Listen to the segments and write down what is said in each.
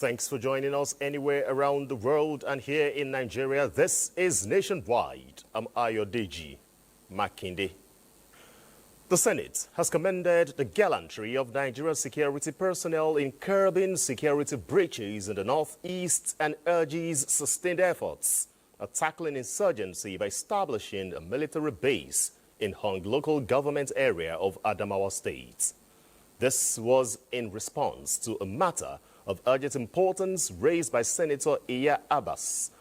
Thanks for joining us anywhere around the world and here in Nigeria. This is Nationwide. I'm Ayodeji Makinde. The Senate has commended the gallantry of Nigerian security personnel in curbing security breaches in the northeast and urges sustained efforts at tackling insurgency by establishing a military base in Hong local government area of Adamawa State. This was in response to a matter of urgent importance raised by Senator Iya Abbas,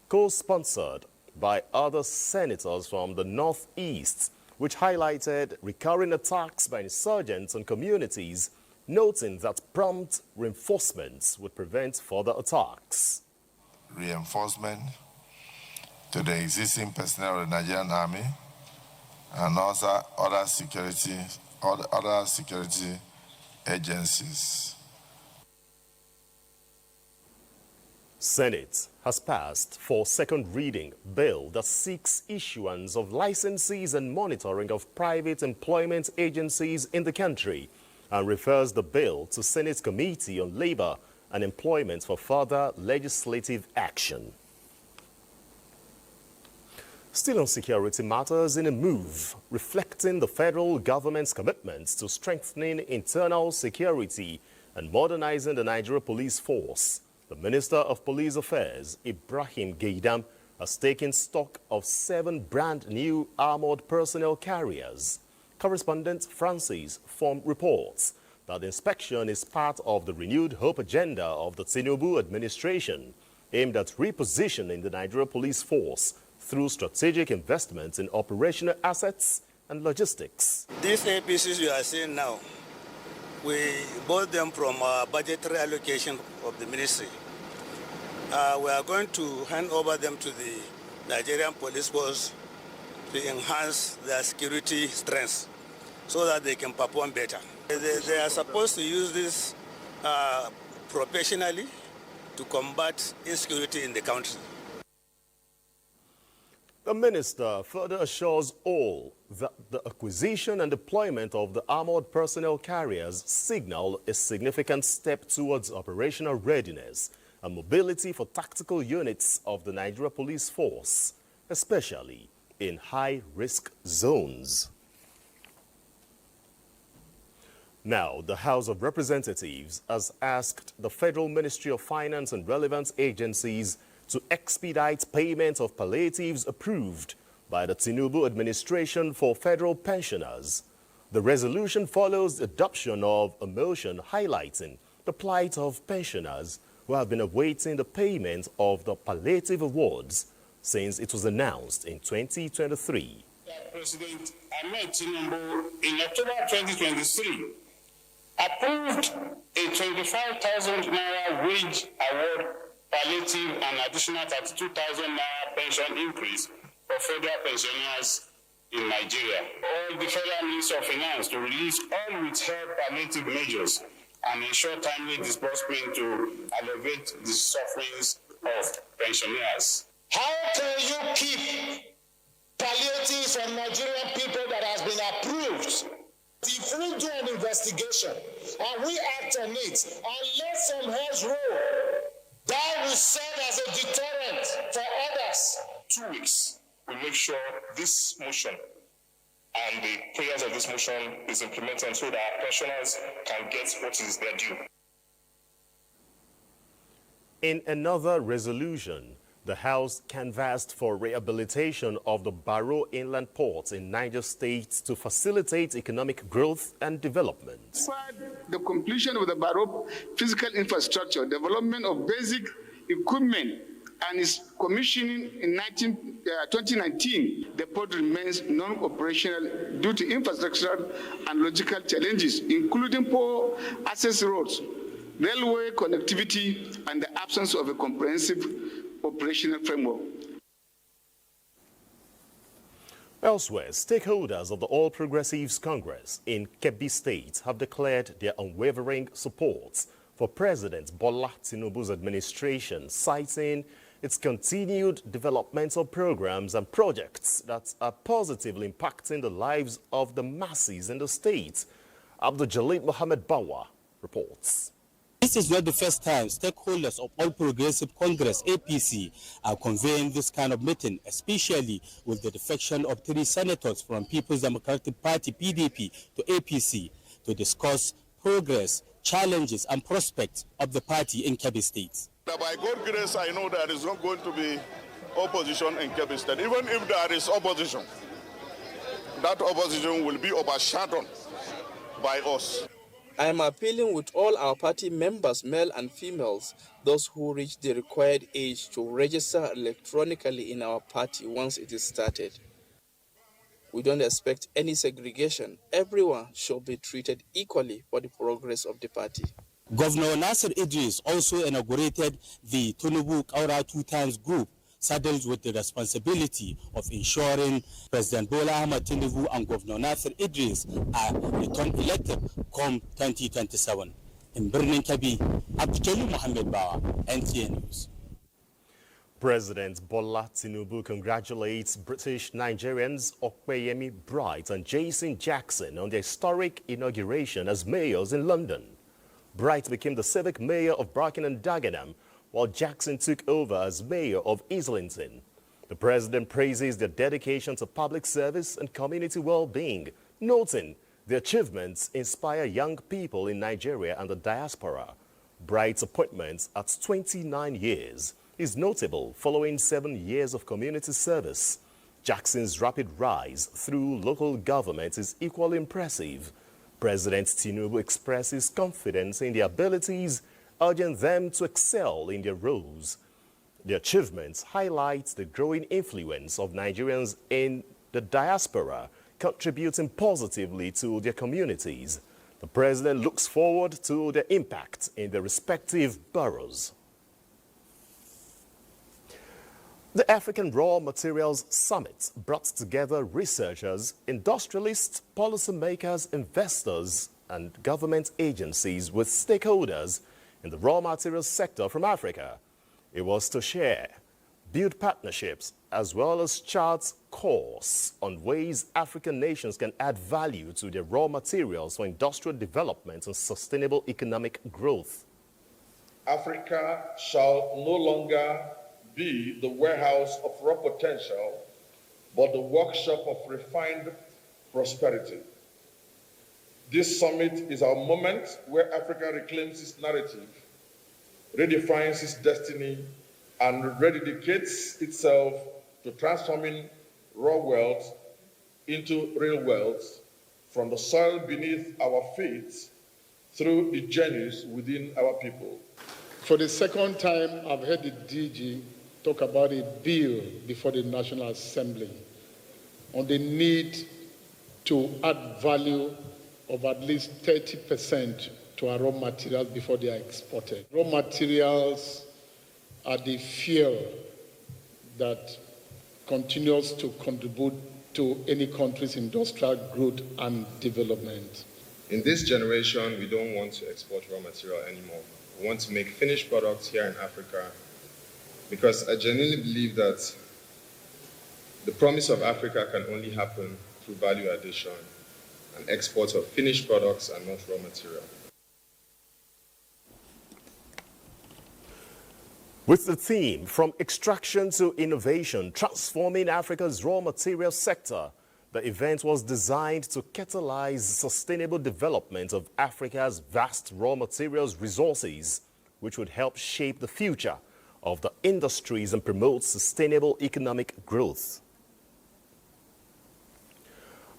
co-sponsored by other senators from the northeast, which highlighted recurring attacks by insurgents on communities, noting that prompt reinforcements would prevent further attacks. Reinforcement to the existing personnel of the Nigerian Army and also other security agencies. Senate has passed for second reading bill that seeks issuance of licenses and monitoring of private employment agencies in the country and refers the bill to Senate Committee on Labor and Employment for further legislative action. Still on security matters, in a move reflecting the federal government's commitment to strengthening internal security and modernizing the Nigeria police force, the Minister of Police Affairs, Ibrahim Gaidam, has taken stock of 7 brand new armored personnel carriers. Correspondent Francis Form reports that the inspection is part of the renewed hope agenda of the Tinubu administration, aimed at repositioning the Nigeria police force through strategic investments in operational assets and logistics. These APCs you are seeing now, we bought them from our budgetary allocation of the ministry. We are going to hand over them to the Nigerian police force to enhance their security strengths so that they can perform better. They are supposed to use this professionally to combat insecurity in the country. The minister further assures all that the acquisition and deployment of the armored personnel carriers signal a significant step towards operational readiness and mobility for tactical units of the Nigeria Police Force, especially in high-risk zones. Now, the House of Representatives has asked the Federal Ministry of Finance and relevant agencies to expedite payment of palliatives approved by the Tinubu administration for federal pensioners. The resolution follows the adoption of a motion highlighting the plight of pensioners who have been awaiting the payment of the palliative awards since it was announced in 2023. President Ahmed Tinubu in October 2023 approved a 25,000 naira wage award, palliative and additional 32,000 naira pension increase for federal pensioners in Nigeria. All the Federal Ministry of Finance to release all withheld palliative measures and ensure timely disbursement to alleviate the sufferings of pensioners. How can you keep palliatives from Nigerian people that has been approved? If we do an investigation and we act on it and let some heads roll, that will serve as a deterrent for others. 2 weeks, we make sure this motion and the prayers of this motion is implemented so that our pensioners can get what is their due. In another resolution, the House canvassed for rehabilitation of the Barrow Inland Port in Niger State to facilitate economic growth and development. The completion of the Barrow physical infrastructure, development of basic equipment, and its commissioning in 2019, the port remains non-operational due to infrastructure and logistical challenges, including poor access roads, railway connectivity, and the absence of a comprehensive operational framework. Elsewhere, stakeholders of the All Progressives Congress in Kebbi State have declared their unwavering support for President Bola Tinubu's administration, citing its continued developmental programs and projects that are positively impacting the lives of the masses in the state. Abdul Jalil Mohammed Bawa reports. This is not the first time stakeholders of All Progressive Congress, APC, are convening this kind of meeting, especially with the defection of 3 senators from People's Democratic Party, PDP, to APC to discuss progress, challenges, and prospects of the party in Kebbi State. By God's grace, I know there is not going to be opposition in Kebbi State. Even if there is opposition, that opposition will be overshadowed by us. I am appealing with all our party members, male and females, those who reach the required age to register electronically in our party once it is started. We don't expect any segregation. Everyone should be treated equally for the progress of the party. Governor Nasir Idris also inaugurated the Tinubu Kaura 2 times group, saddled with the responsibility of ensuring President Bola Ahmed Tinubu and Governor Nasir Idris are returned elected come 2027. In Birnin Kebbi, Abdul Muhammad Bawa, NTA News. President Bola Tinubu congratulates British Nigerians Okpeyemi Bright and Jason Jackson on their historic inauguration as mayors in London. Bright became the civic mayor of Barking and Dagenham, while Jackson took over as mayor of Islington. The president praises their dedication to public service and community well-being, noting the achievements inspire young people in Nigeria and the diaspora. Bright's appointment at 29 years is notable following 7 years of community service. Jackson's rapid rise through local government is equally impressive. President Tinubu expresses confidence in their abilities, urging them to excel in their roles. The achievements highlight the growing influence of Nigerians in the diaspora, contributing positively to their communities. The president looks forward to their impact in their respective boroughs. The African Raw Materials Summit brought together researchers, industrialists, policymakers, investors, and government agencies with stakeholders in the raw materials sector from Africa. It was to share, build partnerships, as well as chart course on ways African nations can add value to their raw materials for industrial development and sustainable economic growth. Africa shall no longer be the warehouse of raw potential, but the workshop of refined prosperity. This summit is our moment where Africa reclaims its narrative, redefines its destiny, and rededicates itself to transforming raw wealth into real wealth from the soil beneath our feet through the journeys within our people. For the second time, I've heard the DG talk about a bill before the National Assembly on the need to add value of at least 30% to our raw materials before they are exported. Raw materials are the fuel that continues to contribute to any country's industrial growth and development. In this generation, we don't want to export raw material anymore. We want to make finished products here in Africa, because I genuinely believe that the promise of Africa can only happen through value addition and export of finished products and not raw material. With the theme, From Extraction to Innovation, Transforming Africa's Raw Materials Sector, the event was designed to catalyze sustainable development of Africa's vast raw materials resources, which would help shape the future of the industries and promote sustainable economic growth.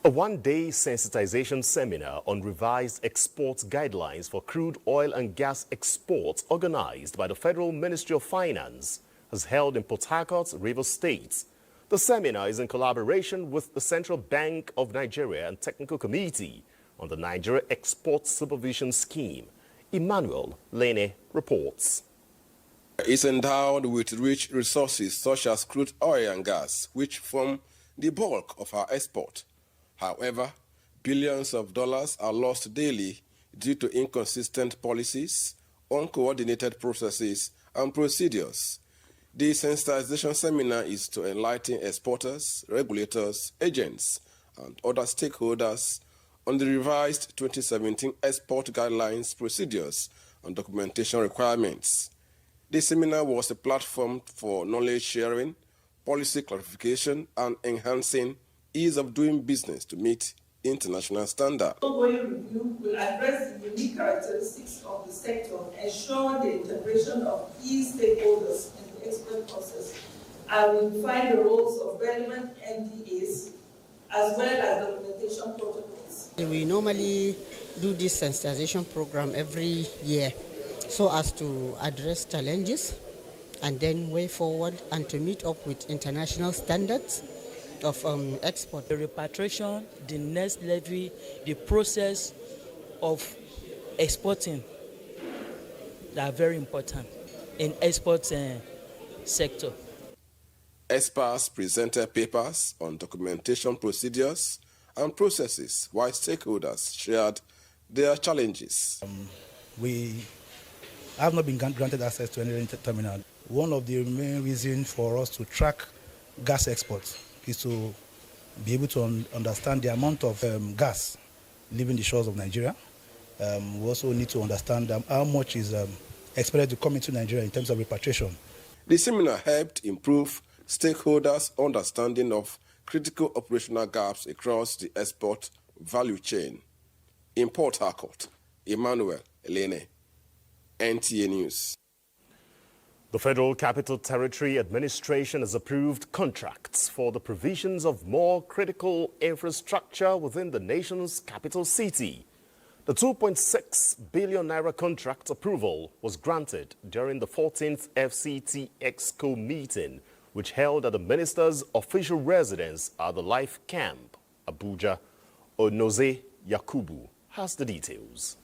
A one-day sensitization seminar on revised export guidelines for crude oil and gas exports organized by the Federal Ministry of Finance has held in Port Harcourt, Rivers State. The seminar is in collaboration with the Central Bank of Nigeria and Technical Committee on the Nigeria Export Supervision Scheme. Emmanuel Lene reports. It's endowed with rich resources such as crude oil and gas, which form the bulk of our export. However, billions of dollars are lost daily due to inconsistent policies, uncoordinated processes, and procedures. The sensitization seminar is to enlighten exporters, regulators, agents, and other stakeholders on the revised 2017 export guidelines, procedures, on documentation requirements. The seminar was a platform for knowledge sharing, policy clarification, and enhancing ease of doing business to meet international standards. The ongoing review will address the unique characteristics of the sector, ensure the integration of key stakeholders in the export process, and will define the roles of relevant NTAs as well as documentation protocols. We normally do this sensitization program every year so as to address challenges and then way forward and to meet up with international standards of export. The repatriation, the next levy, the process of exporting, they are very important in export sector. Experts presented papers on documentation procedures and processes, while stakeholders shared their challenges. We have not been granted access to any terminal. One of the main reasons for us to track gas exports is to be able to understand the amount of gas leaving the shores of Nigeria. We also need to understand how much is expected to come into Nigeria in terms of repatriation. The seminar helped improve stakeholders' understanding of critical operational gaps across the export value chain. In Port Harcourt, Emmanuel Elene, NTA News. The Federal Capital Territory Administration has approved contracts for the provisions of more critical infrastructure within the nation's capital city. The 2.6 billion naira contract approval was granted during the 14th FCT Exco meeting, which held at the minister's official residence at the Life Camp, Abuja. Onoze Yakubu has the details.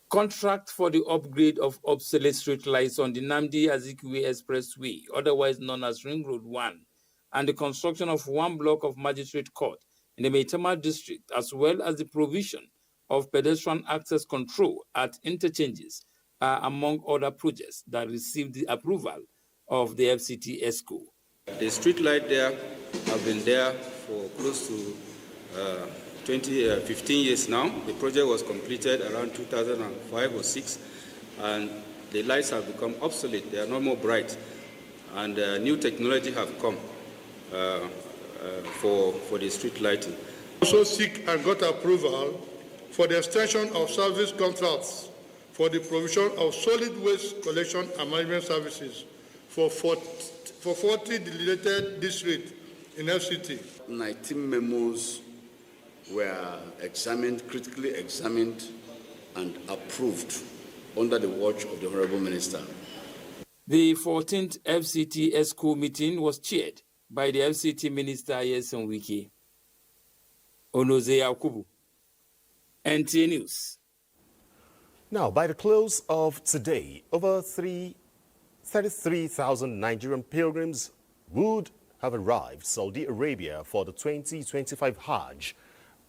Contract for the upgrade of obsolete street lights on the Nnamdi Azikiwe Expressway, otherwise known as Ring Road 1, and the construction of one block of magistrate court in the Maitama district, as well as the provision of pedestrian access control at interchanges, are among other projects that received the approval of the FCT ESCO. The street light there have been there for close to 15 years now. The project was completed around 2005 or 6, and the lights have become obsolete. They are no more bright, and new technology have come for the street lighting. Also seek and got approval for the extension of service contracts for the provision of solid waste collection and management services for 40 delegated districts in FCT. 19 memos were examined, critically examined, and approved under the watch of the Honorable Minister. The 14th FCT ESCO meeting was chaired by the FCT Minister Yeson Wiki. Onoze Yakubu, NTA News. Now, by the close of today, over 33,000 Nigerian pilgrims would have arrived Saudi Arabia for the 2025 Hajj,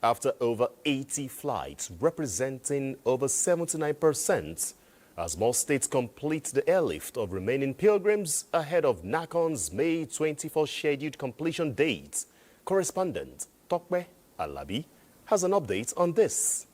after over 80 flights, representing over 79%, as more states complete the airlift of remaining pilgrims ahead of NACON's May 24 scheduled completion date. Correspondent Tokbe Alabi has an update on this.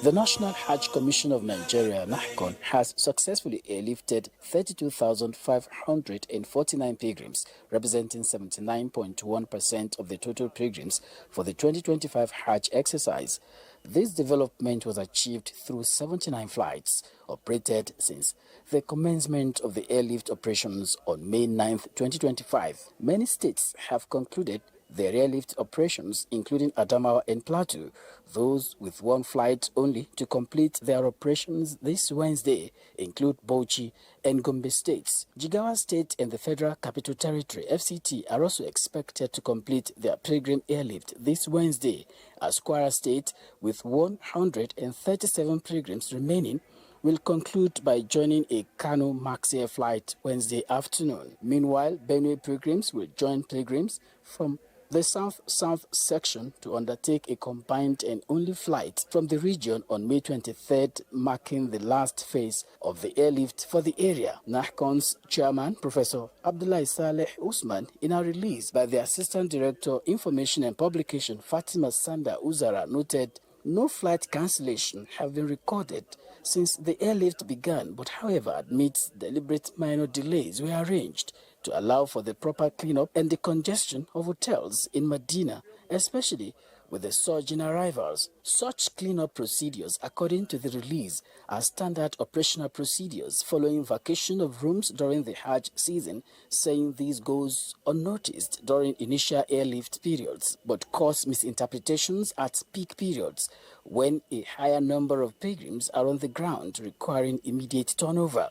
The National Hajj Commission of Nigeria, NACON, has successfully airlifted 32,549 pilgrims, representing 79.1% of the total pilgrims for the 2025 Hajj exercise. This development was achieved through 79 flights operated since the commencement of the airlift operations on May 9, 2025. Many states have concluded their airlift operations, including Adamawa and Plateau, those with one flight only to complete their operations this Wednesday include Bauchi and Gombe states. Jigawa State and the Federal Capital Territory, FCT, are also expected to complete their pilgrim airlift this Wednesday, as Kwara State, with 137 pilgrims remaining, will conclude by joining a Kano Max Air flight Wednesday afternoon. Meanwhile, Benue pilgrims will join pilgrims from the south-south section to undertake a combined and only flight from the region on May 23rd, marking the last phase of the airlift for the area. NACON's chairman, Professor Abdullahi Saleh Usman, in a release by the Assistant Director, Information and Publication, Fatima Sanda Uzara, noted No flight cancellation have been recorded since the airlift began, but however, admits deliberate minor delays were arranged to allow for the proper cleanup and the congestion of hotels in Medina, especially with the surge in arrivals. Such cleanup procedures, according to the release, are standard operational procedures following vacation of rooms during the Hajj season, saying this goes unnoticed during initial airlift periods, but cause misinterpretations at peak periods when a higher number of pilgrims are on the ground requiring immediate turnover.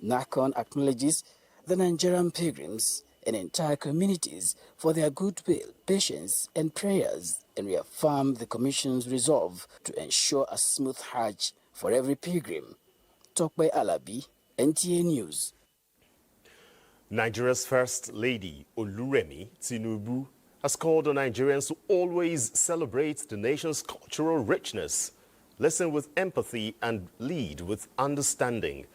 NACON acknowledges the Nigerian pilgrims and entire communities for their goodwill, patience and prayers, and reaffirm the Commission's resolve to ensure a smooth Hajj for every pilgrim. Talk by Alabi, NTA News. Nigeria's First Lady, Oluremi Tinubu, has called on Nigerians to always celebrate the nation's cultural richness, listen with empathy and lead with understanding.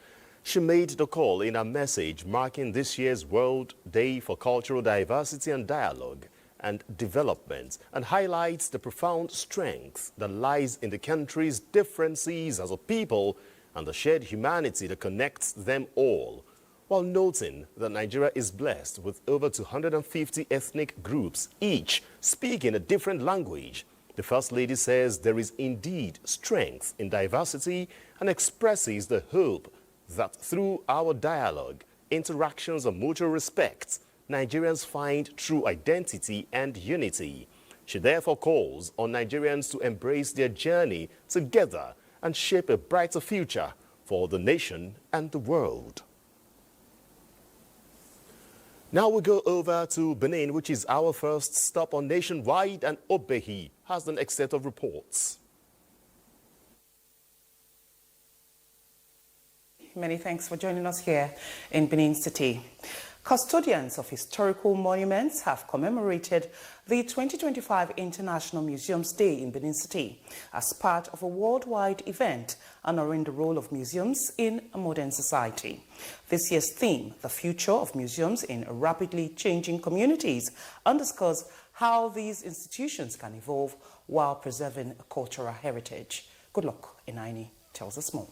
She made the call in a message marking this year's World Day for Cultural Diversity and Dialogue and Development, and highlights the profound strength that lies in the country's differences as a people and the shared humanity that connects them all, while noting that Nigeria is blessed with over 250 ethnic groups, each speaking a different language. The First Lady says there is indeed strength in diversity and expresses the hope that through our dialogue, interactions and mutual respect, Nigerians find true identity and unity. She therefore calls on Nigerians to embrace their journey together and shape a brighter future for the nation and the world. Now we go over to Benin, which is our first stop on Nationwide, and Obehi has the next set of reports. Many thanks for joining us here in Benin City. Custodians of historical monuments have commemorated the 2025 International Museums Day in Benin City as part of a worldwide event honoring the role of museums in a modern society. This year's theme, The Future of Museums in Rapidly Changing Communities, underscores how these institutions can evolve while preserving a cultural heritage. Good luck, Inaini tells us more.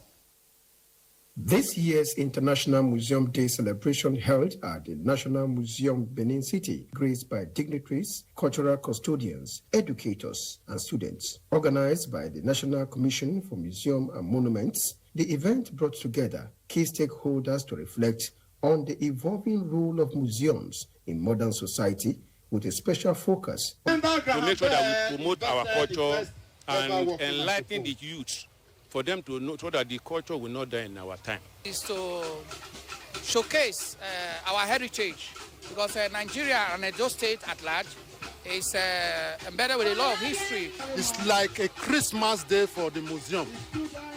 This year's International Museum Day celebration held at the National Museum Benin City, graced by dignitaries, cultural custodians, educators, and students. Organized by the National Commission for Museum and Monuments, the event brought together key stakeholders to reflect on the evolving role of museums in modern society, with a special focus to make sure that we promote our culture and enlighten the youth, for them to know so that the culture will not die in our time. Is to showcase our heritage, because Nigeria and Edo State at large is embedded with a lot of history. It's like a Christmas day for the museum,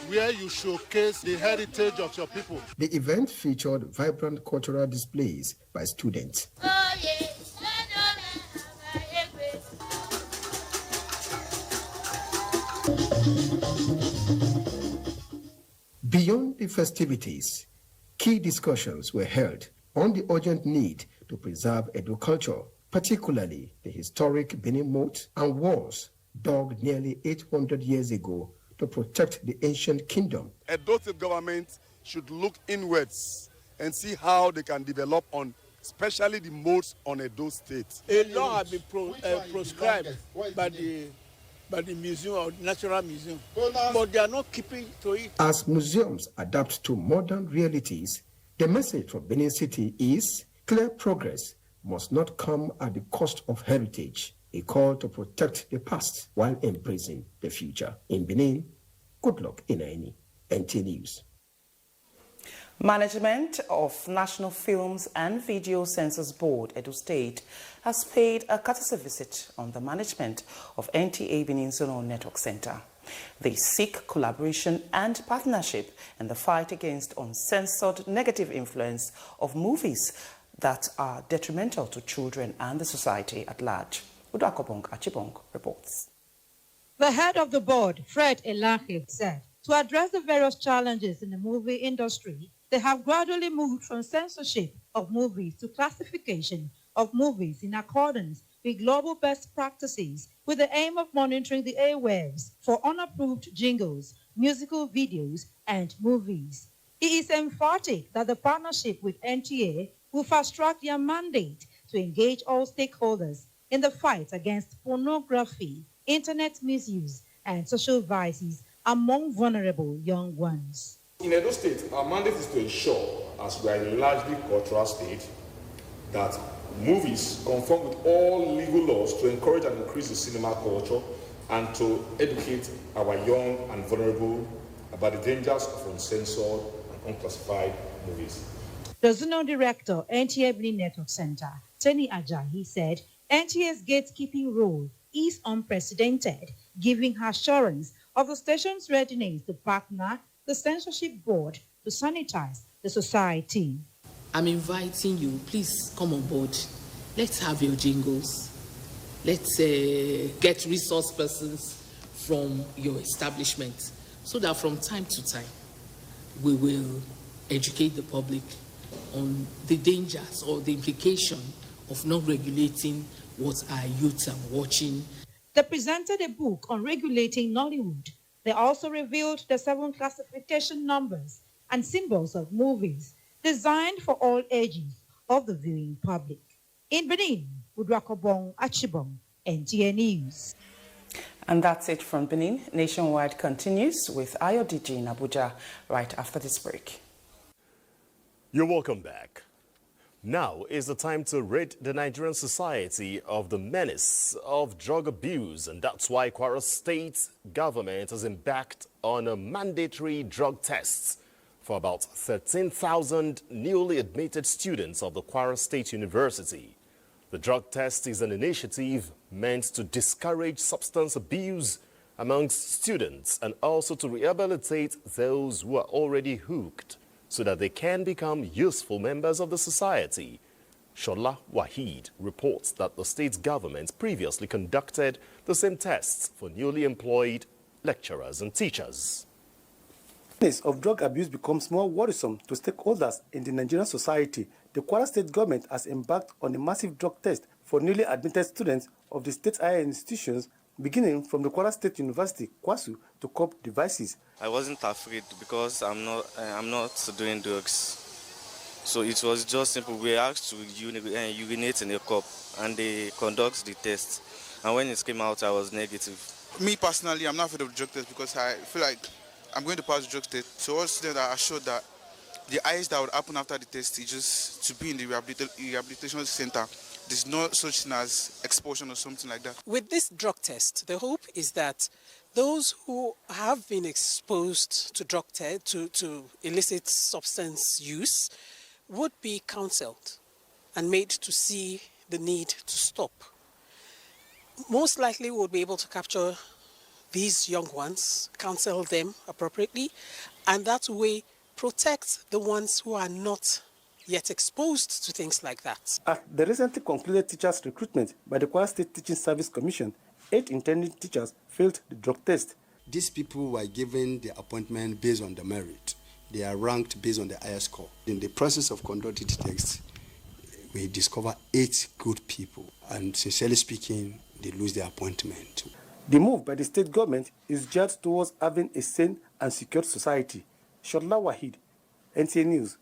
where you showcase the heritage of your people. The event featured vibrant cultural displays by students. Beyond the festivities, key discussions were held on the urgent need to preserve Edo culture, particularly the historic Benin moat and walls dug nearly 800 years ago to protect the ancient kingdom. Edo State government should look inwards and see how they can develop on, especially the moats on Edo State. A law has been proscribed by the museum or Natural Museum, but they are not keeping to it. As museums adapt to modern realities, the message from Benin City is clear progress must not come at the cost of heritage, a call to protect the past while embracing the future. In Benin, good luck in any NTA News. Management of National Films and Video Censors Board, Edo State, has paid a courtesy visit on the management of NTA Benin Zonal Network Center. They seek collaboration and partnership in the fight against uncensored negative influence of movies that are detrimental to children and the society at large. Udakobong Achibong reports. The head of the board, Fred Elahe, said to address the various challenges in the movie industry, they have gradually moved from censorship of movies to classification of movies in accordance with global best practices with the aim of monitoring the airwaves for unapproved jingles, musical videos, and movies. He is emphatic that the partnership with NTA will fast-track their mandate to engage all stakeholders in the fight against pornography, internet misuse, and social vices among vulnerable young ones. In Edo State, our mandate is to ensure, as we are a largely cultural state, that movies conform with all legal laws to encourage and increase the cinema culture and to educate our young and vulnerable about the dangers of uncensored and unclassified movies. The Zonal Director, NTA Benin Network Center, Teni Ajayi, said NTA's gatekeeping role is unprecedented, giving her assurance of the station's readiness to partner the censorship board to sanitize the society. I'm inviting you, please come on board. Let's have your jingles. Let's get resource persons from your establishment so that from time to time we will educate the public on the dangers or the implication of not regulating what our youths are watching. They presented a book on regulating Nollywood. They also revealed the 7 classification numbers and symbols of movies designed for all ages of the viewing public. In Benin, Udrakobong Achibong, NTA News. And that's it from Benin. Nationwide continues with IODG in Abuja right after this break. You're welcome back. Now is the time to rid the Nigerian society of the menace of drug abuse, and that's why Kwara State government has embarked on a mandatory drug tests for about 13,000 newly admitted students of the Kwara State University. The drug test is an initiative meant to discourage substance abuse amongst students and also to rehabilitate those who are already hooked so that they can become useful members of the society. Shola Wahid reports that the state government previously conducted the same tests for newly employed lecturers and teachers. The case of drug abuse becomes more worrisome to stakeholders in the Nigerian society. The Kwara State government has embarked on a massive drug test for newly admitted students of the state higher institutions, beginning from the Kwara State University, KWASU, to COP devices. I wasn't afraid because I'm not doing drugs. So it was just simple. We asked to urinate in a cup and they conduct the test. And when it came out, I was negative. Me personally, I'm not afraid of the drug test because I feel like I'm going to pass the drug test. So all students are assured that the highest that would happen after the test is just to be in the rehabilitation center. There's no such thing as expulsion or something like that. With this drug test, the hope is that those who have been exposed to drug test, to illicit substance use, would be counseled and made to see the need to stop. Most likely we'll be able to capture these young ones, counsel them appropriately, and that way protect the ones who are not yet exposed to things like that. At the recently concluded teachers' recruitment by the Kwara State Teaching Service Commission, 8 intending teachers failed the drug test. These people were given the appointment based on the merit. They are ranked based on the highest score. In the process of conducting the test, we discover 8 good people, and sincerely speaking, they lose their appointment. The move by the state government is geared towards having a sane and secure society. Shola Wahid, NTA News.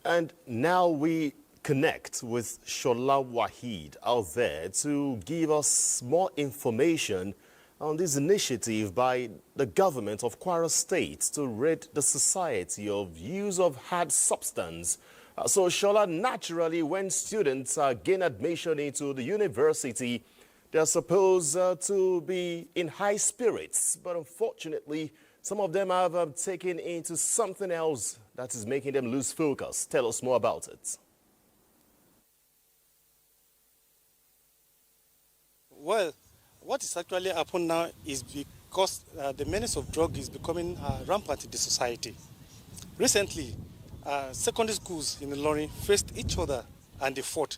And now we connect with Shola Wahid out there to give us more information on this initiative by the government of Kwara State to rid the society of use of hard substance. So Shola, naturally, when students gain admission into the university, they're supposed to be in high spirits, but unfortunately, some of them have taken into something else that is making them lose focus. Tell us more about it. Well, what is actually happening now is because the menace of drug is becoming rampant in the society. Recently, secondary schools in Ilorin faced each other and they fought.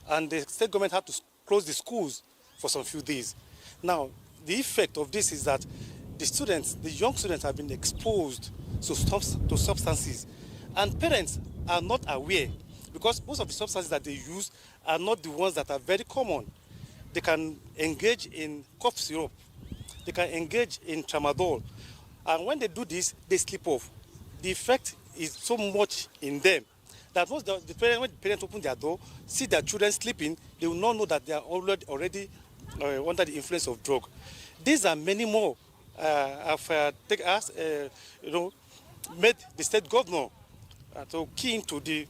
And the state government had to close the schools for some few days. Now, the effect of this is that the young students have been exposed to substances, and parents are not aware because most of the substances that they use are not the ones that are very common. They can engage in cough syrup, they can engage in tramadol, and when they do this, they slip off. The effect is so much in them that once when the parents open their door, see their children sleeping, they will not know that they are already under the influence of drug. These are many more. Made the state governor to key into the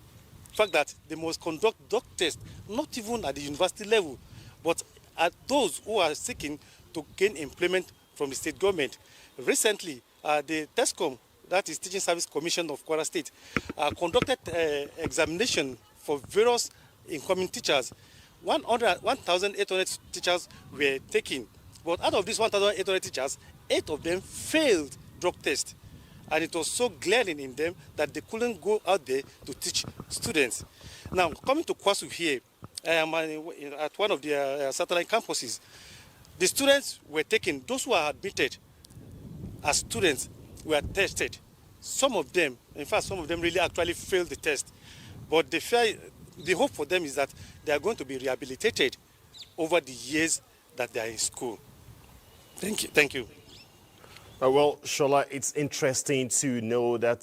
fact that they must conduct drug tests, not even at the university level, but at those who are seeking to gain employment from the state government. Recently, the TESCOM, that is Teaching Service Commission of Kwara State, conducted examination for various incoming teachers. 1,800 teachers were taken, but out of these 1,800 teachers, 8 of them failed drug test. And it was so glaring in them that they couldn't go out there to teach students. Now, coming to KWASU here, I am at one of the satellite campuses. The students were taken, those who are admitted as students were tested. Some of them, in fact, some of them really actually failed the test. But the hope for them is that they are going to be rehabilitated over the years that they are in school. Thank you. Thank you. Well, Shola, it's interesting to know that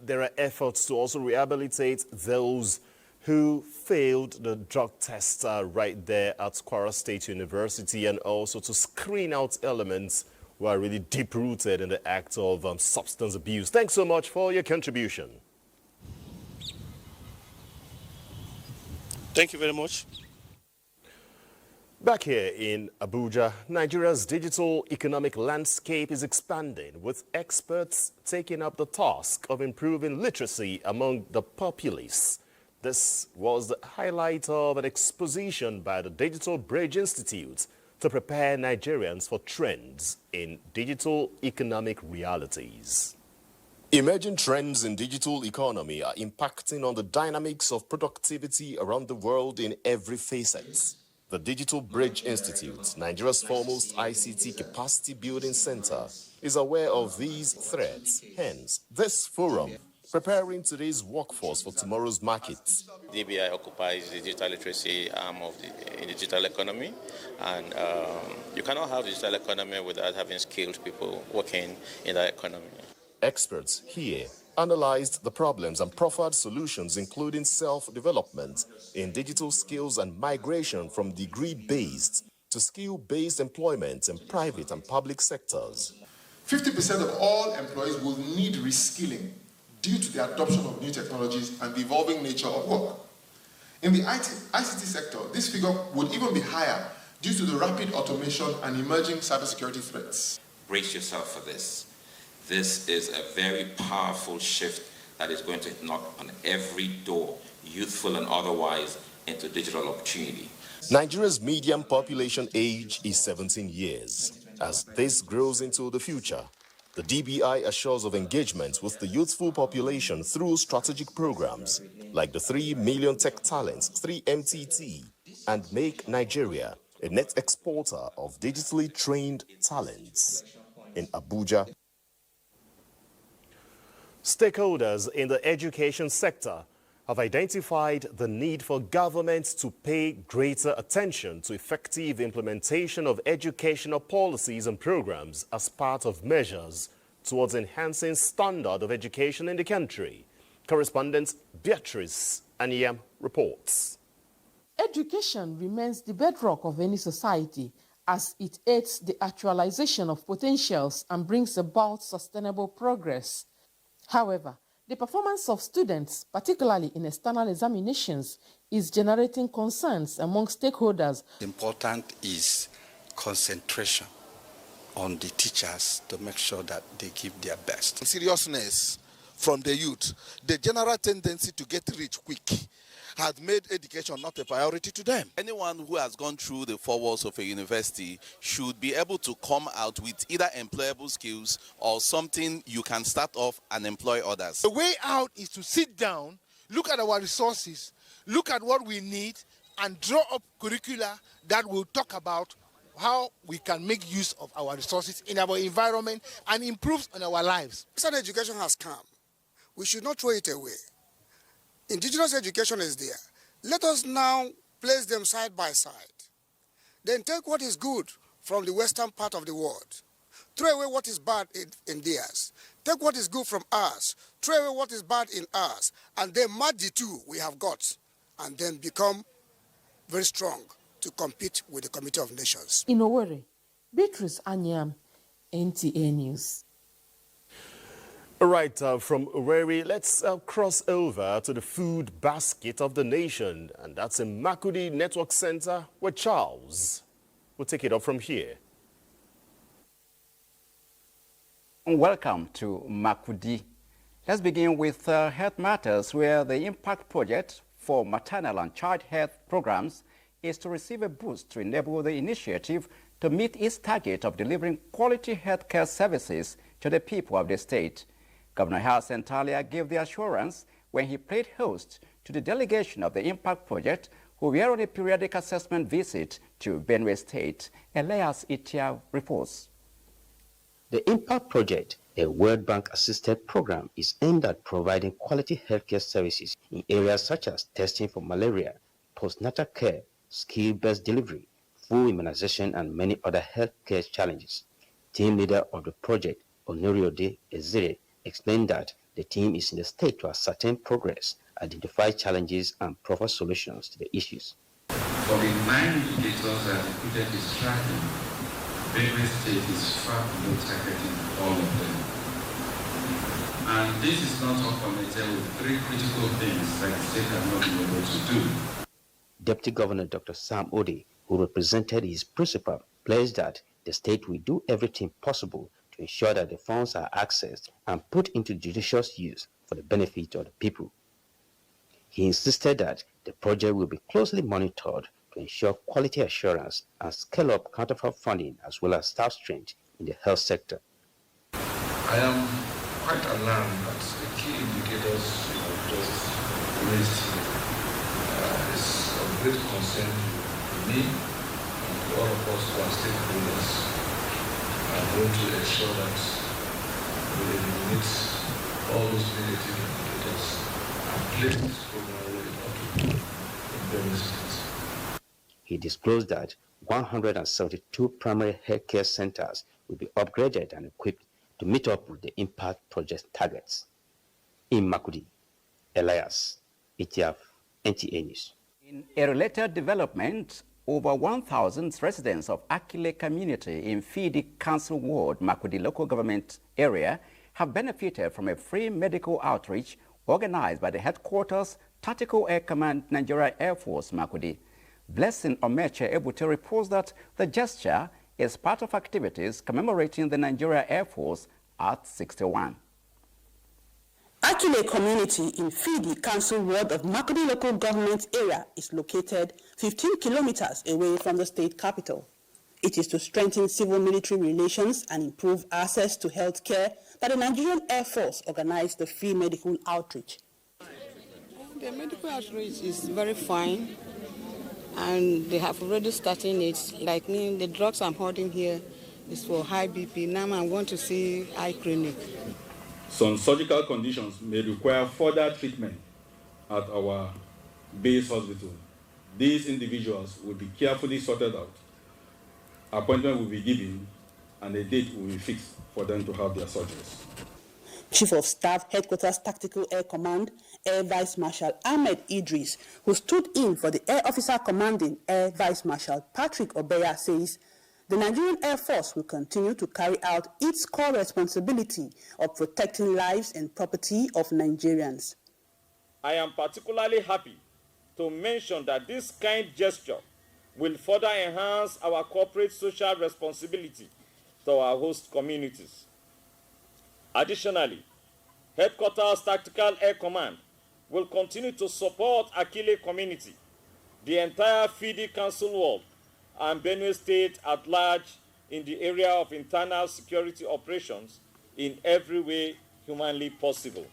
there are efforts to also rehabilitate those who failed the drug test right there at Kwara State University, and also to screen out elements who are really deep-rooted in the act of substance abuse. Thanks so much for your contribution. Thank you very much. Back here in Abuja, Nigeria's digital economic landscape is expanding, with experts taking up the task of improving literacy among the populace. This was the highlight of an exposition by the Digital Bridge Institute to prepare Nigerians for trends in digital economic realities. Emerging trends in digital economy are impacting on the dynamics of productivity around the world in every facet. The Digital Bridge Institute, Nigeria's foremost ICT capacity building center, is aware of these threats. Hence, this forum, preparing today's workforce for tomorrow's markets. DBI occupies the digital literacy arm of the digital economy, and you cannot have digital economy without having skilled people working in that economy. Experts here analyzed the problems and proffered solutions, including self-development in digital skills and migration from degree-based to skill-based employment in private and public sectors. 50% of all employees will need reskilling due to the adoption of new technologies and the evolving nature of work. In the ICT sector, this figure would even be higher due to the rapid automation and emerging cybersecurity threats. Brace yourself for this. This is a very powerful shift that is going to knock on every door, youthful and otherwise, into digital opportunity. Nigeria's median population age is 17 years. As this grows into the future, the DBI assures of engagement with the youthful population through strategic programs like the 3 Million Tech Talents, 3MTT, and Make Nigeria a net exporter of digitally trained talents. In Abuja, stakeholders in the education sector have identified the need for governments to pay greater attention to effective implementation of educational policies and programs as part of measures towards enhancing standard of education in the country. Correspondent Beatrice Aniyam reports. Education remains the bedrock of any society as it aids the actualization of potentials and brings about sustainable progress. However, the performance of students, particularly in external examinations, is generating concerns among stakeholders. Important is concentration on the teachers to make sure that they give their best. Seriousness from the youth, the general tendency to get rich quick has made education not a priority to them. Anyone who has gone through the 4 walls of a university should be able to come out with either employable skills or something you can start off and employ others. The way out is to sit down, look at our resources, look at what we need, and draw up curricula that will talk about how we can make use of our resources in our environment and improve on our lives. Education has come. We should not throw it away. Indigenous education is there. Let us now place them side by side. Then take what is good from the western part of the world. Throw away what is bad in theirs. Take what is good from us. Throw away what is bad in us. And then merge the two we have got. And then become very strong to compete with the Committee of Nations. In Owerri, Beatrice Anyam, NTA News. All right, from Owerri, let's cross over to the food basket of the nation. And that's in Makurdi Network Center, where Charles will take it up from here. Welcome to Makurdi. Let's begin with health matters, where the Impact Project for maternal and child health programs is to receive a boost to enable the initiative to meet its target of delivering quality healthcare services to the people of the state. Governor Hassan Talia gave the assurance when he played host to the delegation of the Impact Project, who were on a periodic assessment visit to Benue State. Elias Itia reports. The Impact Project, a World Bank-assisted program, is aimed at providing quality healthcare services in areas such as testing for malaria, postnatal care, skill-based delivery, full immunization, and many other healthcare challenges. Team leader of the project, Onoriode Ezire, explained that the team is in the state to ascertain progress, identify challenges, and proffer solutions to the issues. For the 9 indicators that the project is tracking, Benue State is far below targeting all of them. And this is not all connected with 3 critical things that the state has not been able to do. Deputy Governor Dr. Sam Ode, who represented his principal, pledged that the state will do everything possible to ensure that the funds are accessed and put into judicious use for the benefit of the people. He insisted that the project will be closely monitored to ensure quality assurance and scale up counterfeit funding as well as staff strength in the health sector. I am quite alarmed that the key indicators you have just raised here is of great concern to me and to all of us who are stakeholders. I'm going to ensure that we eliminate all those negative indicators and place this program where it ought to be in various states. He disclosed that 172 primary healthcare centers will be upgraded and equipped to meet up with the Impact Project targets. In Makurdi, Elias, ETF, NTA News. In a related development, over 1,000 residents of Akile community in Fidi Council Ward, Makurdi local government area, have benefited from a free medical outreach organized by the headquarters, Tactical Air Command, Nigeria Air Force, Makurdi. Blessing Omeche Ebute reports that the gesture is part of activities commemorating the Nigeria Air Force at 61. Akile community in Fidi Council Ward of Makurdi local government area is located 15 kilometers away from the state capital. It is to strengthen civil-military relations and improve access to health care that the Nigerian Air Force organized the free medical outreach. The medical outreach is very fine, and they have already started it. Like me, the drugs I'm holding here is for high BP. Now I want to see eye clinic. Some surgical conditions may require further treatment at our base hospital. These individuals will be carefully sorted out. Appointment will be given and a date will be fixed for them to have their surgeries. Chief of Staff, Headquarters Tactical Air Command, Air Vice Marshal Ahmed Idris, who stood in for the Air Officer Commanding Air Vice Marshal Patrick Obeya, says the Nigerian Air Force will continue to carry out its core responsibility of protecting lives and property of Nigerians. I am particularly happy to mention that this kind gesture will further enhance our corporate social responsibility to our host communities. Additionally, Headquarters Tactical Air Command will continue to support Akile community, the entire Fidi Council Ward, and Benue State at large in the area of internal security operations in every way humanly possible.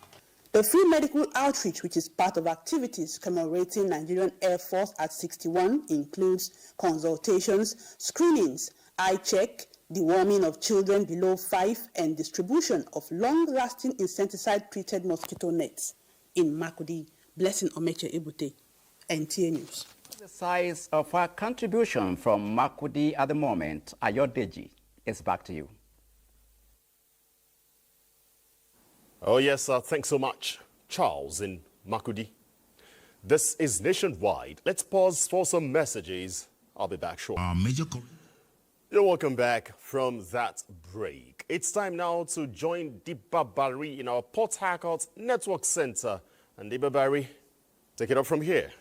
The free medical outreach, which is part of activities commemorating Nigerian Air Force at 61, includes consultations, screenings, eye check, deworming of children below 5, and distribution of long-lasting insecticide-treated mosquito nets. In Makurdi, Blessing Omeche Ebute, NTA News. The size of our contribution from Makurdi at the moment, Ayodeji, is back to you. Oh yes, thanks so much, Charles in Makurdi. This is Nationwide. Let's pause for some messages. I'll be back shortly. You're welcome back from that break. It's time now to join Diba Bari in our Port Harcourt Network Center. And Diba Bari, take it up from here.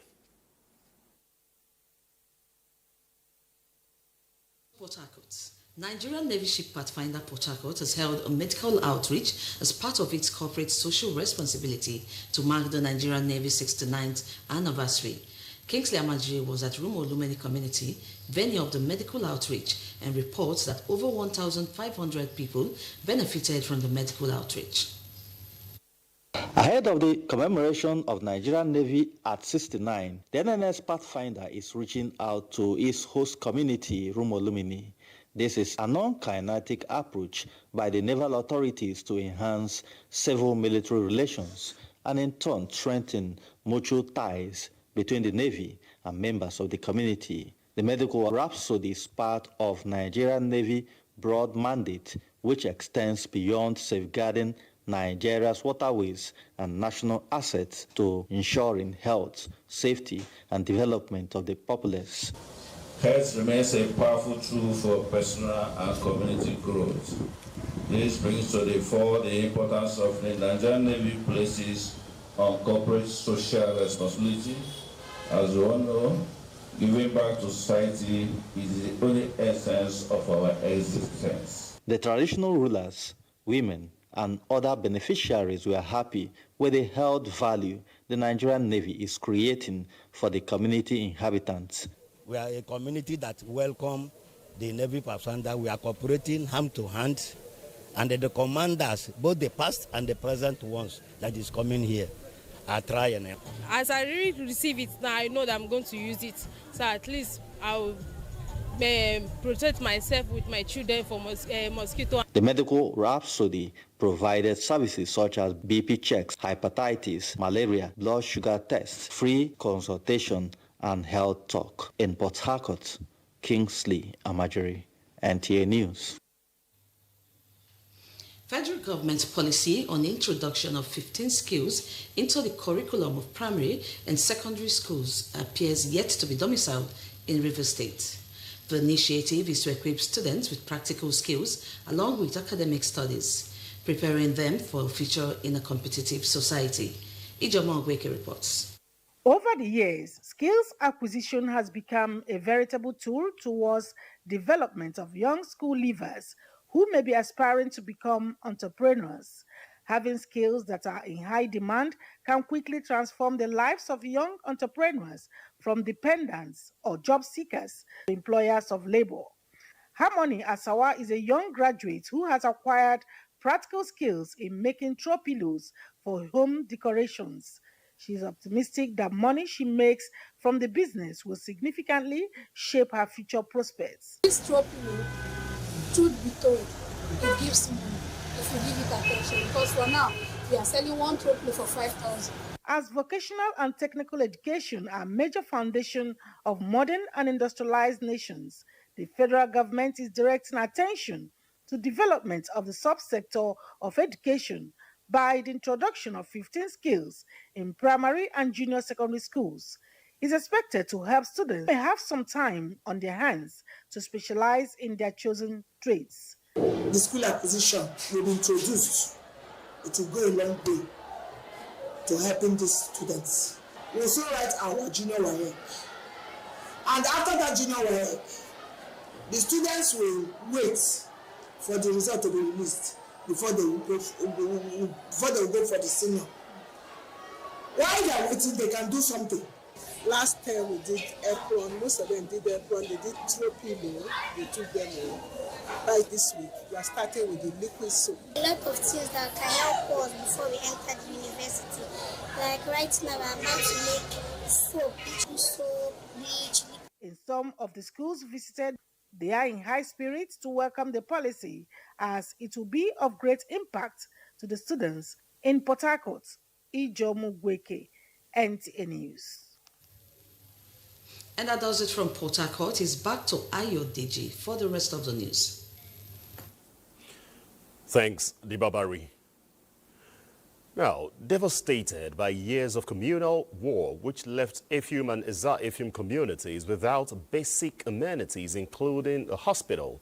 Port Harcourt. Nigerian Navy Ship Pathfinder Port Harcourt has held a medical outreach as part of its corporate social responsibility to mark the Nigerian Navy 69th anniversary. Kingsley Amajiri was at Rumo Lumeni Community, venue of the medical outreach, and reports that over 1,500 people benefited from the medical outreach. Ahead of the commemoration of Nigerian Navy at 69, the NNS Pathfinder is reaching out to its host community, Rumo Lumini. This is a non-kinetic approach by the naval authorities to enhance civil-military relations and in turn strengthen mutual ties between the Navy and members of the community. The medical rhapsody is part of Nigerian Navy broad mandate, which extends beyond safeguarding Nigeria's waterways and national assets to ensuring health, safety, and development of the populace. Health remains a powerful tool for personal and community growth. This brings to the fore the importance of the Nigerian Navy places on corporate social responsibility. As we all know, giving back to society is the only essence of our existence. The traditional rulers, women, and other beneficiaries were happy with the health value the Nigerian Navy is creating for the community inhabitants. We are a community that welcome the Navy Pathfinder. We are cooperating hand to hand, and the commanders, both the past and the present ones that is coming here, are trying. As I really receive it now, I know that I'm going to use it, so at least I'll protect myself with my children from mosquito. The medical rhapsody provided services such as BP checks, hepatitis, malaria, blood sugar tests, free consultation, and health talk. In Port Harcourt, Kingsley Amajiri, NTA News. Federal government's policy on introduction of 15 skills into the curriculum of primary and secondary schools appears yet to be domiciled in Rivers State. The initiative is to equip students with practical skills along with academic studies, preparing them for a future in a competitive society. Ijoma Ogweke reports. Over the years, skills acquisition has become a veritable tool towards development of young school leavers who may be aspiring to become entrepreneurs. Having skills that are in high demand can quickly transform the lives of young entrepreneurs from dependents or job seekers to employers of labor. Harmony Asawa is a young graduate who has acquired practical skills in making throw pillows for home decorations. She is optimistic that money she makes from the business will significantly shape her future prospects. This throw pillow, truth be told, it gives money if you give it attention, because for now, we are selling one throw pillow for 5,000. As vocational and technical education are a major foundation of modern and industrialized nations, the federal government is directing attention to development of the subsector of education by the introduction of 15 skills in primary and junior secondary schools. Is expected to help students have some time on their hands to specialize in their chosen trades. The school acquisition will be introduced. It will go a long way to helping these students. We also write our junior WAEC. And after that junior WAEC, the students will wait for the result to be released before they will go for the senior. While they are waiting, they can do something. Last time we did apron, most of them did apron, they did throw pillow, they took them away. By this week, we are starting with the liquid soap. A lot of things that can help us before we enter the university. Like right now, I'm about to make soap, bleach. In some of the schools visited, they are in high spirits to welcome the policy as it will be of great impact to the students in Port Harcourt. Ijomu Gweke, NTA News. And that does it from Port Harcourt. It's back to Ayo Deji for the rest of the news. Thanks, Dibabari. Now, devastated by years of communal war which left Effium and Eza-Effium communities without basic amenities including a hospital,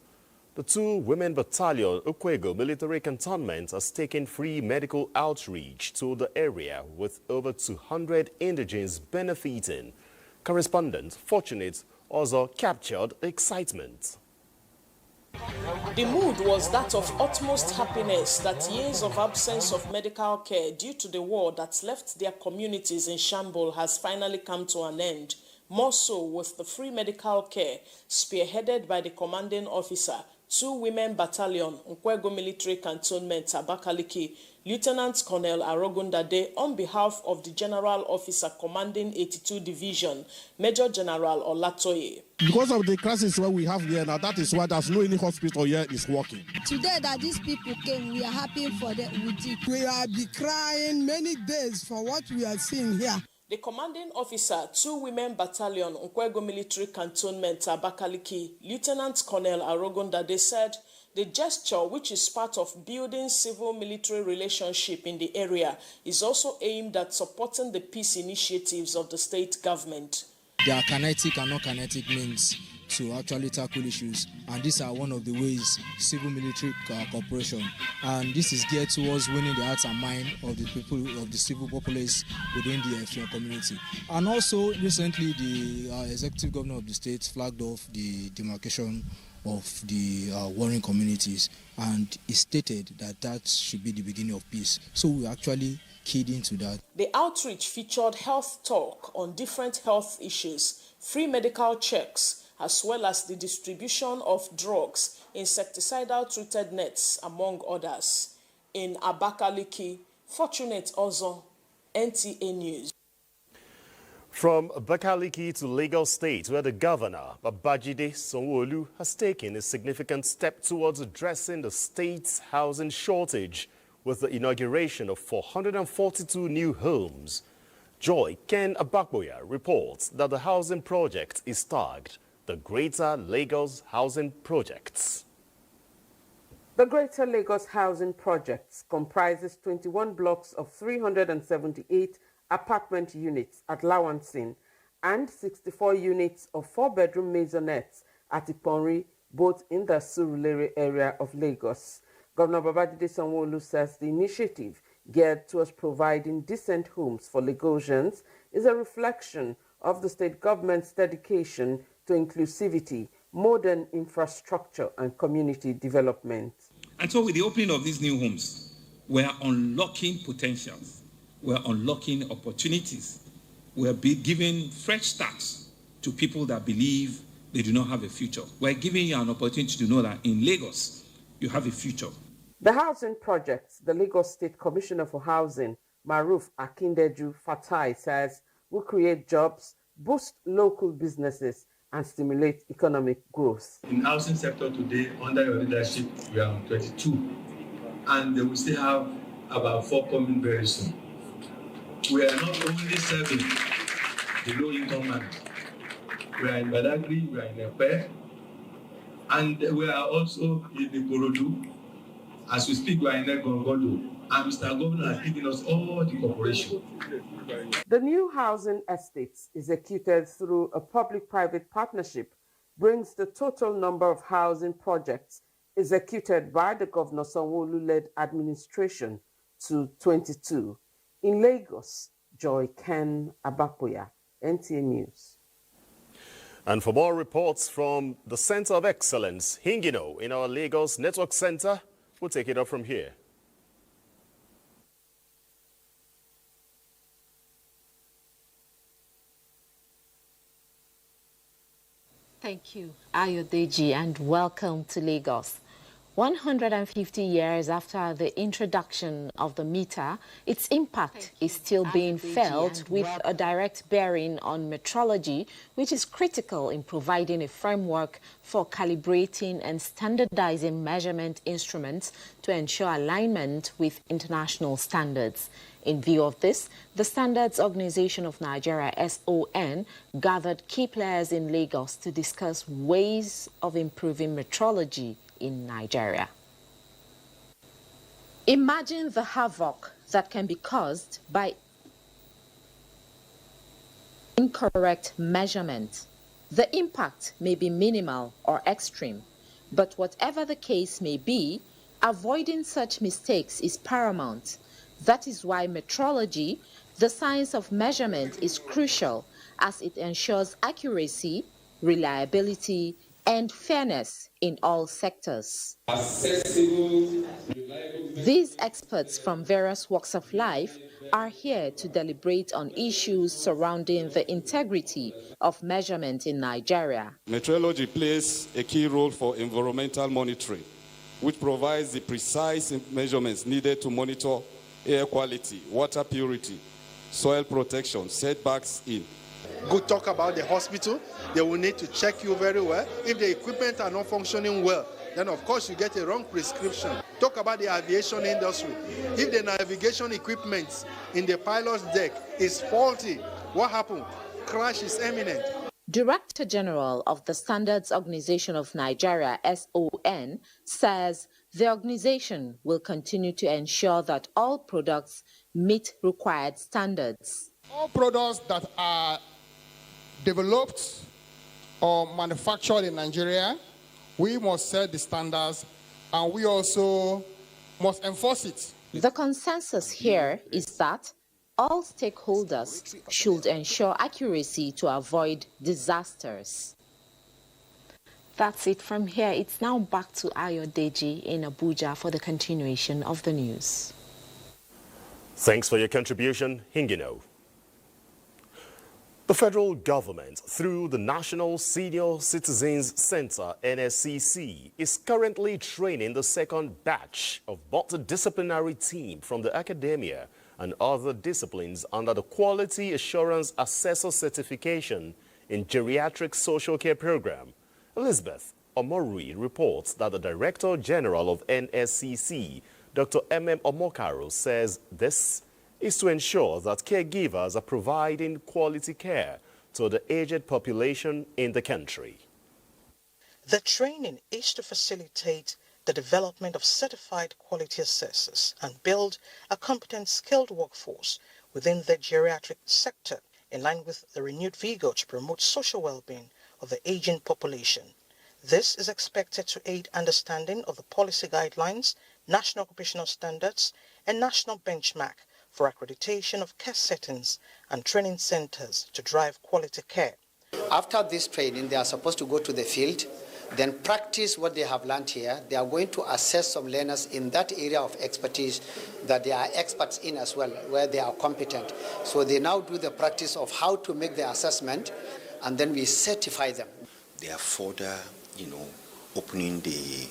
the 2 Women Battalion Ukwego military cantonment has taken free medical outreach to the area with over 200 indigents benefiting. Correspondent Fortunate also captured the excitement. The mood was that of utmost happiness that years of absence of medical care due to the war that left their communities in shambles has finally come to an end. More so with the free medical care spearheaded by the commanding officer, 2 Women Battalion, Nkwego Military Cantonment, Abakaliki, Lieutenant Colonel Arogundade, on behalf of the General Officer Commanding 82 Division, Major General Olatoye. Because of the crisis where we have here now, that is why there's no any hospital here is working. Today that these people came, we are happy for them with it. We are be crying many days for what we are seeing here. The commanding officer, 2 Women Battalion, Nkwego Military Cantonment, Abakaliki, Lieutenant Colonel Arogundade said the gesture, which is part of building civil-military relationship in the area, is also aimed at supporting the peace initiatives of the state government. There are kinetic and non-kinetic means to actually tackle issues, and these are one of the ways civil-military cooperation, and this is geared towards winning the hearts and mind of the people of the civil populace within the Effium community. And also recently the executive governor of the state flagged off the demarcation of the warring communities, and it stated that that should be the beginning of peace. So we actually keyed into that. The outreach featured health talk on different health issues, free medical checks, as well as the distribution of drugs, insecticidal treated nets, among others. In Abakaliki, Fortunate Ozo, NTA News. From Abakaliki to Lagos State, where the governor, Babajide Sanwo-Olu, has taken a significant step towards addressing the state's housing shortage with the inauguration of 442 new homes. Joy Ken Abakboya reports that the housing project is tagged the Greater Lagos Housing Projects. The Greater Lagos Housing Projects comprises 21 blocks of 378 apartment units at Lawansin and 64 units of 4-bedroom maisonettes at Iponri, both in the Surulere area of Lagos. Governor Babajide Sanwo-Olu says the initiative, geared towards providing decent homes for Lagosians, is a reflection of the state government's dedication to inclusivity, modern infrastructure, and community development. And so with the opening of these new homes, we're unlocking potentials, we're unlocking opportunities, we're giving fresh starts to people that believe they do not have a future. We're giving you an opportunity to know that in Lagos, you have a future. The housing projects, the Lagos State Commissioner for Housing, Maruf Akindeju Fatai, says will create jobs, boost local businesses, and stimulate economic growth. In the housing sector today, under your leadership, we are on 22, and we still have about 4 coming very soon. We are not only serving the low-income man. We are in Badagry, we are in Epe, and we are also in the Ikorodu. As we speak, we are in Egongodo, and Mr. Governor has given us all the cooperation. The new housing estates, executed through a public-private partnership, brings the total number of housing projects executed by the Governor Sanwo-Olu-led administration to 22. In Lagos, Joy Ken Abakboya, NTA News. And for more reports from the Center of Excellence, Hingino, in our Lagos Network Center, we'll take it up from here. Thank you, Ayodeji, and welcome to Lagos. 150 years after the introduction of the meter, its impact is still being felt with a direct bearing on metrology, which is critical in providing a framework for calibrating and standardizing measurement instruments to ensure alignment with international standards. In view of this, the Standards Organization of Nigeria, SON, gathered key players in Lagos to discuss ways of improving metrology in Nigeria. Imagine the havoc that can be caused by incorrect measurement. The impact may be minimal or extreme, but whatever the case may be, avoiding such mistakes is paramount. That is why metrology, the science of measurement, is crucial as it ensures accuracy, reliability, and fairness in all sectors. These experts from various walks of life are here to deliberate on issues surrounding the integrity of measurement in Nigeria. Metrology plays a key role for environmental monitoring, which provides the precise measurements needed to monitor air quality, water purity, soil protection, setbacks in. Good talk about the hospital. They will need to check you very well. If the equipment are not functioning well, then of course you get a wrong prescription. Talk about the aviation industry. If the navigation equipment in the pilot's deck is faulty, what happened? Crash is imminent. Director General of the Standards Organization of Nigeria, SON, says the organization will continue to ensure that all products meet required standards. All products that are developed or manufactured in Nigeria, we must set the standards and we also must enforce it. The consensus here is that all stakeholders should ensure accuracy to avoid disasters. That's it from here. It's now back to Ayodeji in Abuja for the continuation of the news. Thanks for your contribution, Hingino. The federal government, through the National Senior Citizens Center, NSCC, is currently training the second batch of multidisciplinary team from the academia and other disciplines under the Quality Assurance Assessor Certification in Geriatric Social Care Program. Elizabeth Omori reports that the Director General of NSCC, Dr. Omokaro, says this is to ensure that caregivers are providing quality care to the aged population in the country. The training is to facilitate the development of certified quality assessors and build a competent, skilled workforce within the geriatric sector in line with the renewed vigor to promote social well-being of the aging population. This is expected to aid understanding of the policy guidelines, national occupational standards, and national benchmark for accreditation of care settings and training centers to drive quality care. After this training, they are supposed to go to the field, then practice what they have learned here. They are going to assess some learners in that area of expertise that they are experts in as well, where they are competent. So they now do the practice of how to make the assessment, and then we certify them. They are further, opening the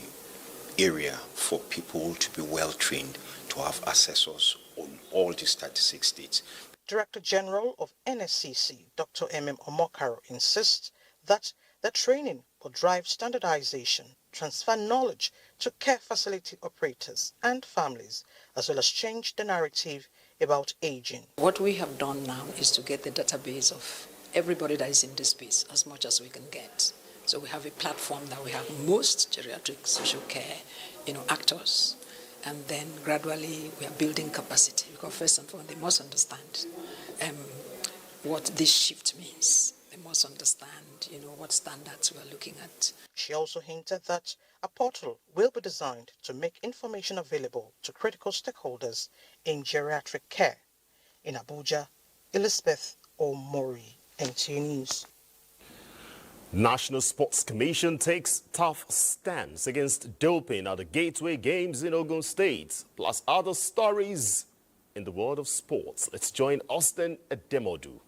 area for people to be well trained, to have assessors on all these 36 states. Director General of NSCC, Dr. Omokaro, insists that the training will drive standardization, transfer knowledge to care facility operators and families, as well as change the narrative about aging. What we have done now is to get the database of everybody that is in this space as much as we can get. So we have a platform that we have most geriatric social care, actors. And then gradually we are building capacity, because first and foremost they must understand what this shift means. They must understand, what standards we are looking at. She also hinted that a portal will be designed to make information available to critical stakeholders in geriatric care. In Abuja, Elizabeth Omori, NTA News. National Sports Commission takes tough stance against doping at the Gateway Games in Ogun State, plus other stories in the world of sports. Let's join Austin Ademodu.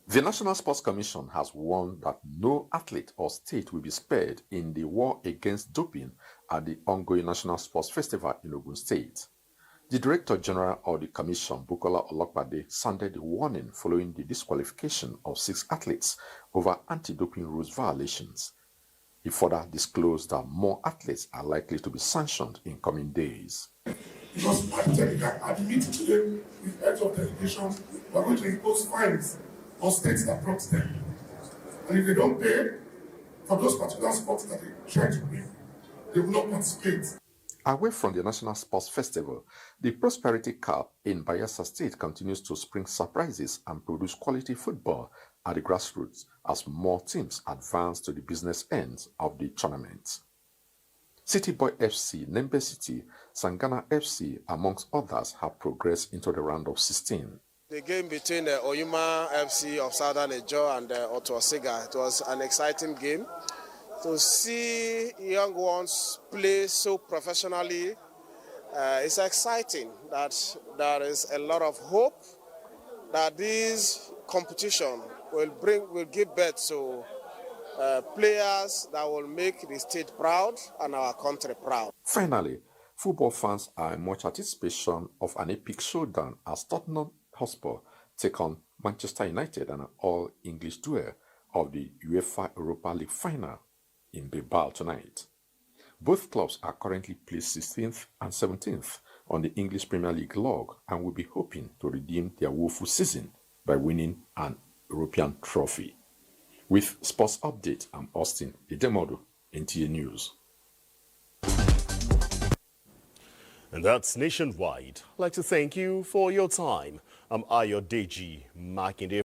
The National Sports Commission has warned that no athlete or state will be spared in the war against doping at the ongoing National Sports Festival in Ogun State. The Director General of the Commission, Bukola Olokpade, sounded the warning following the disqualification of 6 athletes over anti-doping rules violations. He further disclosed that more athletes are likely to be sanctioned in coming days. Because at the meeting today with heads of delegation, we are going to impose fines on states that brought them. And if they don't pay for those particular sports that they try to win, they will not participate. Away from the National Sports Festival, the Prosperity Cup in Bayelsa State continues to spring surprises and produce quality football at the grassroots as more teams advance to the business ends of the tournament. City Boy FC, Nembe City, Sangana FC, amongst others, have progressed into the round of 16. The game between Oyuma FC of Southern Ejo and Otuosiga, it was an exciting game. To see young ones play so professionally, it's exciting that there is a lot of hope that this competition will give birth to players that will make the state proud and our country proud. Finally, football fans are in much anticipation of an epic showdown as Tottenham Hotspur take on Manchester United and an all-English duel of the UEFA Europa League final in Bilbao tonight. Both clubs are currently placed 16th and 17th on the English Premier League log and will be hoping to redeem their woeful season by winning an European trophy. With Sports Update, I'm Austin Edemodu, NTA News. And that's Nationwide. I'd like to thank you for your time. I'm Ayodeji Makinde.